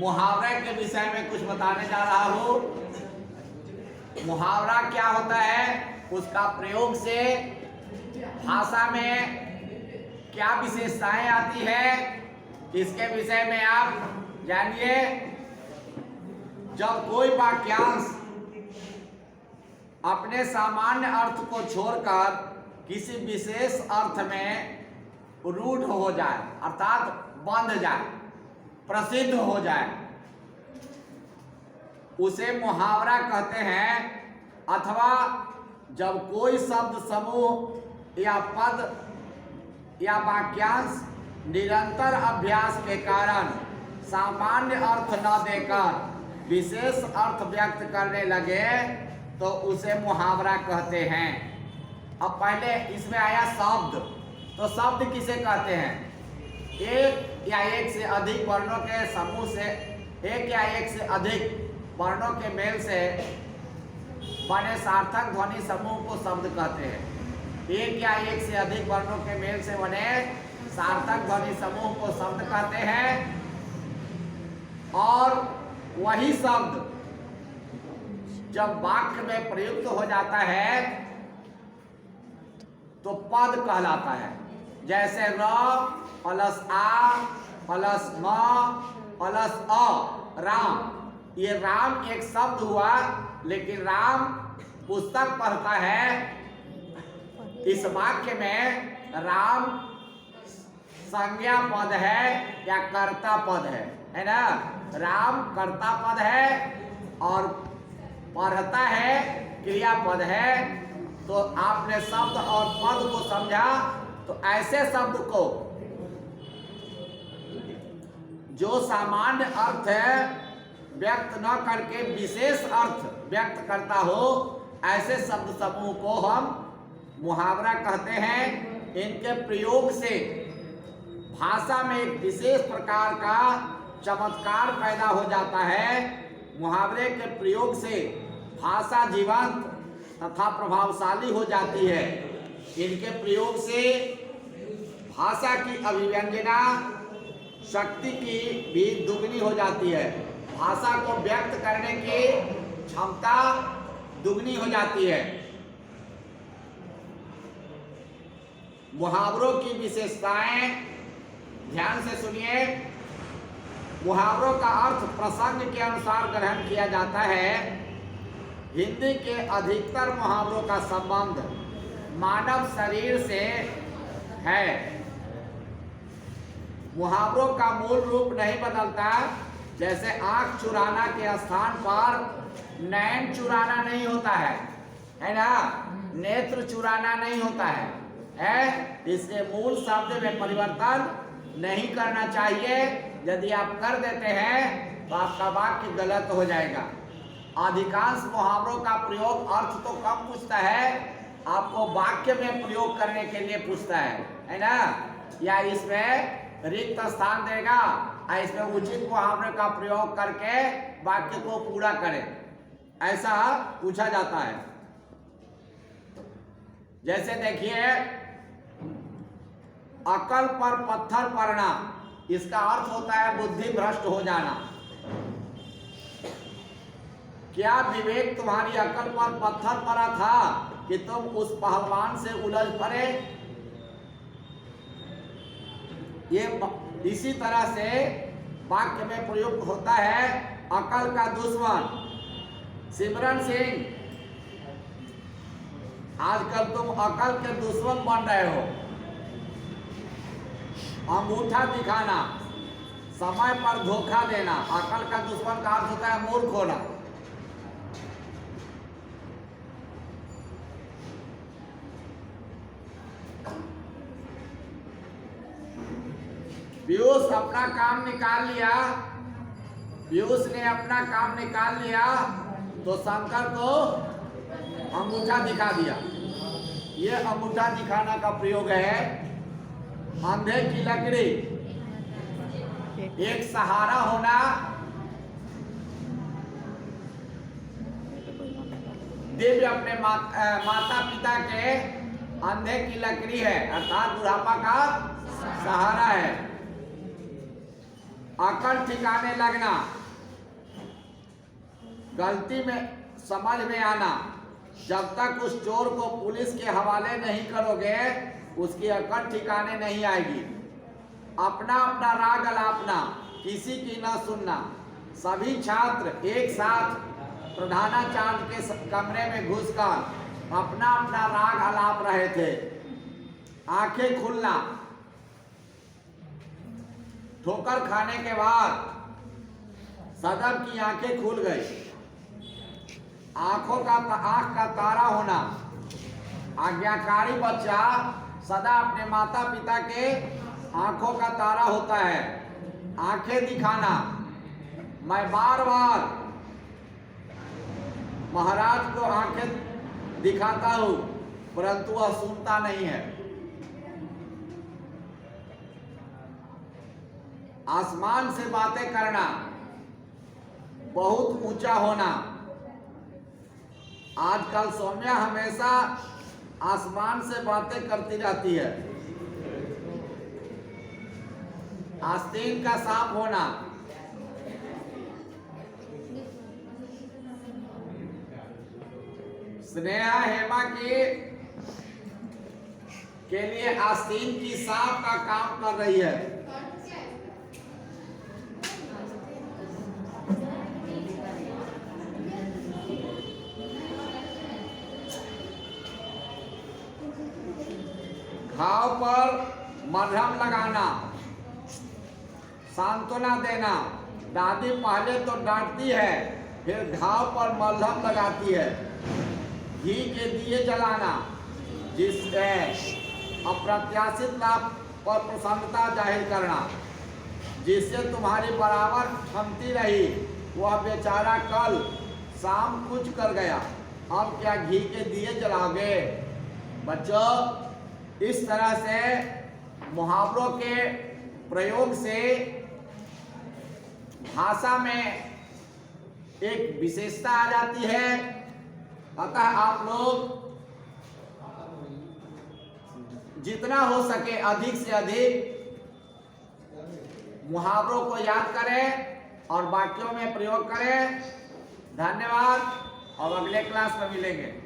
मुहावरे के विषय में कुछ बताने जा रहा हूं। मुहावरा क्या होता है, उसका प्रयोग से भाषा में क्या विशेषताएं आती है, इसके विषय में आप जानिए। जब कोई वाक्यांश अपने सामान्य अर्थ को छोड़कर किसी विशेष अर्थ में रूढ़ हो जाए, अर्थात बंध जाए, प्रसिद्ध हो जाए, उसे मुहावरा कहते हैं। अथवा जब कोई शब्द समूह या पद या वाक्यांश निरंतर अभ्यास के कारण सामान्य अर्थ न देकर विशेष अर्थ व्यक्त करने लगे तो उसे मुहावरा कहते हैं। अब पहले इसमें आया शब्द, तो शब्द किसे कहते हैं? एक या एक से अधिक वर्णों के समूह से, एक या एक से अधिक वर्णों के मेल से बने सार्थक ध्वनि समूह को शब्द कहते हैं। एक या एक से अधिक वर्णों के मेल से बने सार्थक ध्वनि समूह को शब्द कहते हैं। और वही शब्द जब वाक्य में प्रयुक्त हो जाता है तो पद कहलाता है। जैसे र प्लस आ प्लस म प्लस अ, राम। ये राम एक शब्द हुआ, लेकिन राम पुस्तक पढ़ता है। इस वाक्य में राम संज्ञा पद है या कर्ता पद है ना? राम कर्ता पद है और पढ़ता है क्रियापद है। तो आपने शब्द और पद को समझा। तो ऐसे शब्द को जो सामान्य अर्थ व्यक्त न करके विशेष अर्थ व्यक्त करता हो, ऐसे शब्द समूह को हम मुहावरा कहते हैं। इनके प्रयोग से भाषा में एक विशेष प्रकार का चमत्कार पैदा हो जाता है। मुहावरे के प्रयोग से भाषा जीवंत तथा प्रभावशाली हो जाती है। इनके प्रयोग से भाषा की अभिव्यंजना शक्ति की भी दुगनी हो जाती है। भाषा को व्यक्त करने की क्षमता दुगनी हो जाती है। मुहावरों की विशेषताएं ध्यान से सुनिए। मुहावरों का अर्थ प्रसंग के अनुसार ग्रहण किया जाता है। हिंदी के अधिकतर मुहावरों का संबंध मानव शरीर से है। मुहावरों का मूल रूप नहीं बदलता। जैसे आंख चुराना के स्थान पर नैन चुराना नहीं होता है ना? नेत्र चुराना नहीं होता है। इसके मूल शब्द में परिवर्तन नहीं करना चाहिए। यदि आप कर देते हैं तो आपका वाक्य गलत हो जाएगा। अधिकांश मुहावरों का प्रयोग अर्थ तो कम पूछता है, आपको वाक्य में प्रयोग करने के लिए पूछता है ना? या इसमें रिक्त स्थान देगा, इसमें उचित मुहावरे का प्रयोग करके वाक्य को पूरा करें, ऐसा पूछा जाता है। जैसे देखिए, अकल पर पत्थर पड़ना, इसका अर्थ होता है बुद्धि भ्रष्ट हो जाना। क्या विवेक तुम्हारी अकल पर पत्थर पड़ा था कि तुम उस पहलवान से उलझ पड़े? ये इसी तरह से वाक्य में प्रयुक्त होता है। अकल का दुश्मन। सिमरन सिंह, आजकल तुम अकल के दुश्मन बन रहे हो। अंगूठा दिखाना, समय पर धोखा देना। अकल का दुश्मन का अर्थ होता है मूर्ख होना। पीयूष अपना काम निकाल लिया, पीयूष ने अपना काम निकाल लिया तो शंकर को अंगूठा दिखा दिया। ये अंगूठा दिखाना का प्रयोग है। अंधे की लकड़ी, एक सहारा होना। दिव्य अपने माता पिता के अंधे की लकड़ी है, अर्थात बुढ़ापा का सहारा है। अकड़ ठिकाने लगना, गलती में समझ में आना। जब तक उस चोर को पुलिस के हवाले नहीं करोगे उसकी अकड़ ठिकाने नहीं आएगी। अपना अपना राग अलापना, किसी की न सुनना। सभी छात्र एक साथ प्रधानाचार्य के कमरे में घुसकर अपना अपना राग अलाप रहे थे। आंखें खुलना, ठोकर खाने के बाद सदर की आंखें खुल गई। आंख का तारा होना। आज्ञाकारी बच्चा सदा अपने माता पिता के आंखों का तारा होता है। आंखें दिखाना, मैं बार बार महाराज को आंखें दिखाता हूं परंतु वह सुनता नहीं है। आसमान से बातें करना, बहुत ऊंचा होना। आजकल सौम्या हमेशा आसमान से बातें करती रहती है। आस्तीन का सांप होना। स्नेहा हेमा के लिए आस्तीन की सांप का काम कर रही है। घाव पर मरहम लगाना, सांत्वना देना। दादी पहले तो डांटती है फिर घाव पर मलहम लगाती है। घी के दिए जलाना, जिससे अप्रत्याशित लाभ पर प्रसन्नता जाहिर करना। जिससे तुम्हारी बराबर क्षमती रही वह बेचारा कल शाम कुछ कर गया, अब क्या घी के दिए जलाओगे। बच्चों, इस तरह से मुहावरों के प्रयोग से भाषा में एक विशेषता आ जाती है। अतः आप लोग जितना हो सके अधिक से अधिक मुहावरों को याद करें और वाक्यों में प्रयोग करें। धन्यवाद और अगले क्लास में मिलेंगे।